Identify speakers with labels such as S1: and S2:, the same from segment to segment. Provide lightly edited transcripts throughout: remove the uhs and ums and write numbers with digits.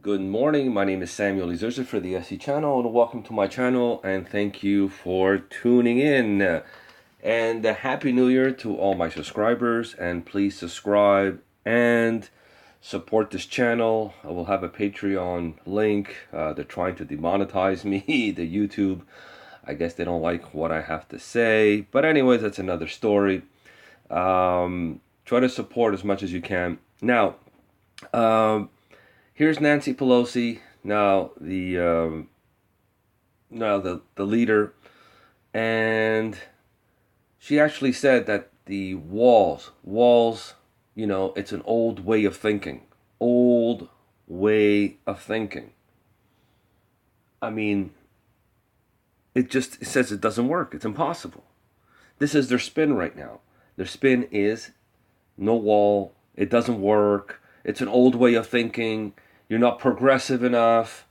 S1: Good morning. My name is Samuel Izurza for the SE channel, and welcome to my channel. And thank you for tuning in. And Happy New Year to all my subscribers. And please subscribe and support this channel. I will have a Patreon link. They're trying to demonetize me, the YouTube. I guess they don't like what I have to say. But anyways, that's another story. Try to support as much as you can. Now, here's Nancy Pelosi, now the leader, and she actually said that the walls, it's an old way of thinking. Old way of thinking. I mean, it says it doesn't work. It's impossible. This is their spin right now. Their spin is no wall. It doesn't work. It's an old way of thinking. You're not progressive enough.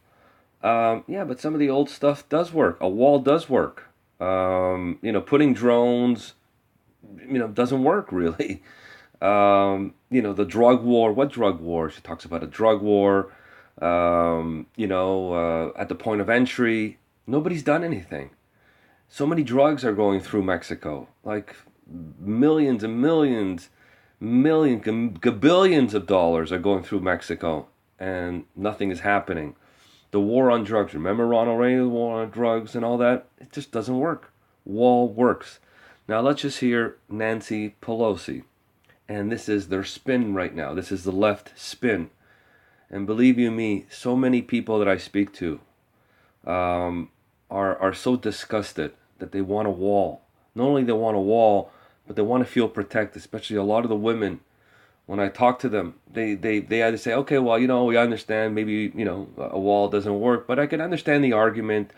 S1: Yeah, but some of the old stuff does work. A wall does work. Putting drones, doesn't work really. The drug war. What drug war? She talks about a drug war. At the point of entry, nobody's done anything. So many drugs are going through Mexico, like millions and millions, gabillions of dollars are going through Mexico, and nothing is happening. The war on drugs, remember Ronald Reagan's war on drugs and all that? It just doesn't work. Wall works. Now let's just hear Nancy Pelosi. And this is their spin right now. This is the left spin. And believe you me, so many people that I speak to are so disgusted that they want a wall. Not only they want a wall, but they want to feel protected, especially a lot of the women. When I talk to them, they either say, okay, well, we understand maybe, a wall doesn't work, but I can understand the argument.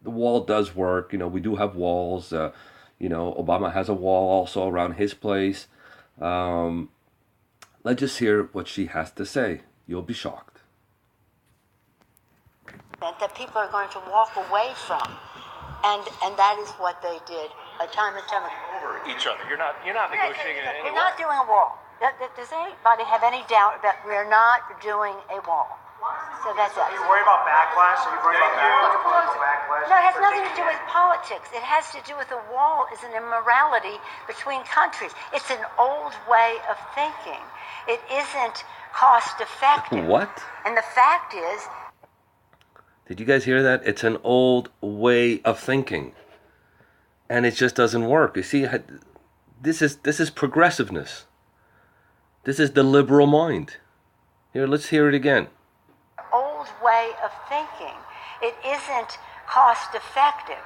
S1: The wall does work. We do have walls. Obama has a wall also around his place. Let's just hear what she has to say. You'll be shocked.
S2: That people are going to walk away from, and that is what they did time and time
S3: over each other. You're not negotiating anything.
S2: We're not doing a wall. Does anybody have any doubt that we're not doing a wall? So that's it.
S3: Are you worried about backlash? Are you worried about political backlash?
S2: No, it has nothing to do with politics. It has to do with a wall is an immorality between countries. It's an old way of thinking. It isn't cost effective.
S1: What?
S2: And the fact is,
S1: did you guys hear that? It's an old way of thinking. And it just doesn't work. You see, this is progressiveness. This is the liberal mind. Here, let's hear it again.
S2: Old way of thinking. It isn't cost effective.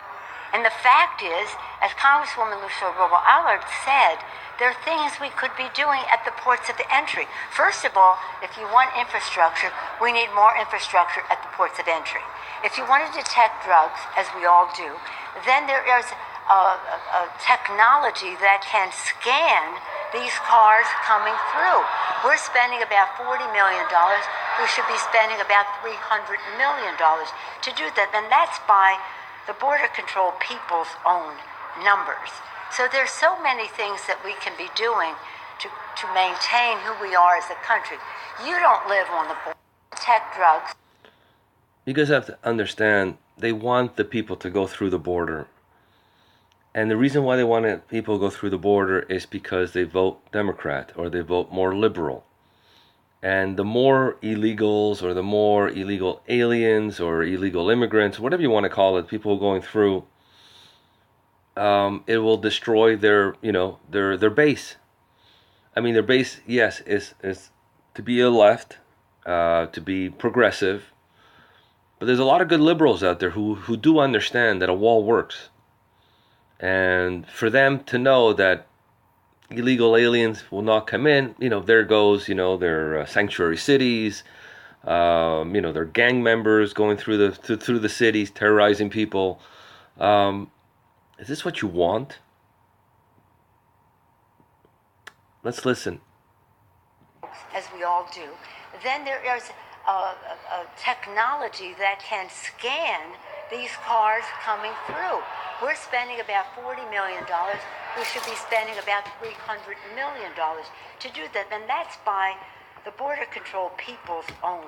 S2: And the fact is, as Congresswoman Lucille Robo-Allard said, there are things we could be doing at the ports of entry. First of all, if you want infrastructure, we need more infrastructure at the ports of entry. If you want to detect drugs, as we all do, then there is a technology that can scan these cars coming through. We're spending about $40 million. We should be spending about $300 million to do that. And that's by the Border Control people's own numbers. So there's so many things that we can be doing to maintain who we are as a country. You don't live on the border. Protect drugs.
S1: You guys have to understand, they want the people to go through the border. And the reason why they want people to go through the border is because they vote Democrat or they vote more liberal. And the more illegals or the more illegal aliens or illegal immigrants, whatever you want to call it, people going through, it will destroy their base. I mean, their base, yes, is to be a left, to be progressive. But there's a lot of good liberals out there who do understand that a wall works. And for them to know that illegal aliens will not come in, there goes, their sanctuary cities, their gang members going through the cities, terrorizing people. Is this what you want? Let's listen.
S2: As we all do. Then there is a technology that can scan these cars coming through. We're spending about $40 million. We should be spending about $300 million to do that. And that's by The border control people's own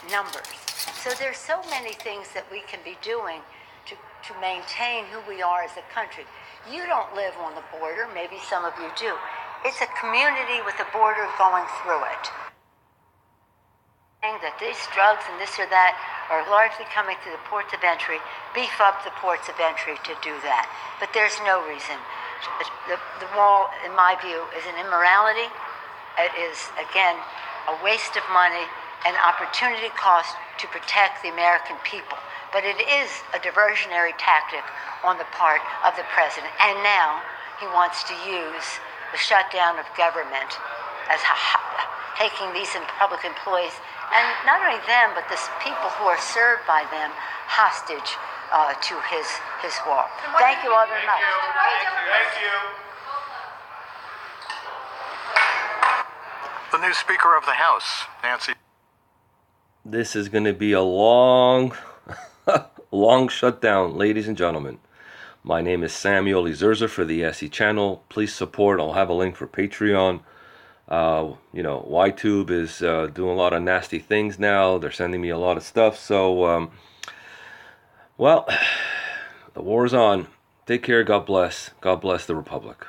S2: numbers. So there's so many things that we can be doing to maintain who we are as a country. You don't live on the border, maybe some of you do. It's a community with a border going through it. That these drugs and this or that are largely coming through the ports of entry, beef up the ports of entry to do that. But there's no reason. The wall, in my view, is an immorality. It is, again, a waste of money and opportunity cost to protect the American people. But it is a diversionary tactic on the part of the president. And now he wants to use the shutdown of government as taking these public employees, and not only them, but the people who are served by them, hostage to his wall. Thank you all very much.
S3: Thank you.
S4: The new Speaker of the House, Nancy.
S1: This is going to be a long, long shutdown, ladies and gentlemen. My name is Samuel Ezerza for the SE channel. Please support. I'll have a link for Patreon. YTube is doing a lot of nasty things now. They're sending me a lot of stuff. So, the war's on. Take care. God bless. God bless the Republic.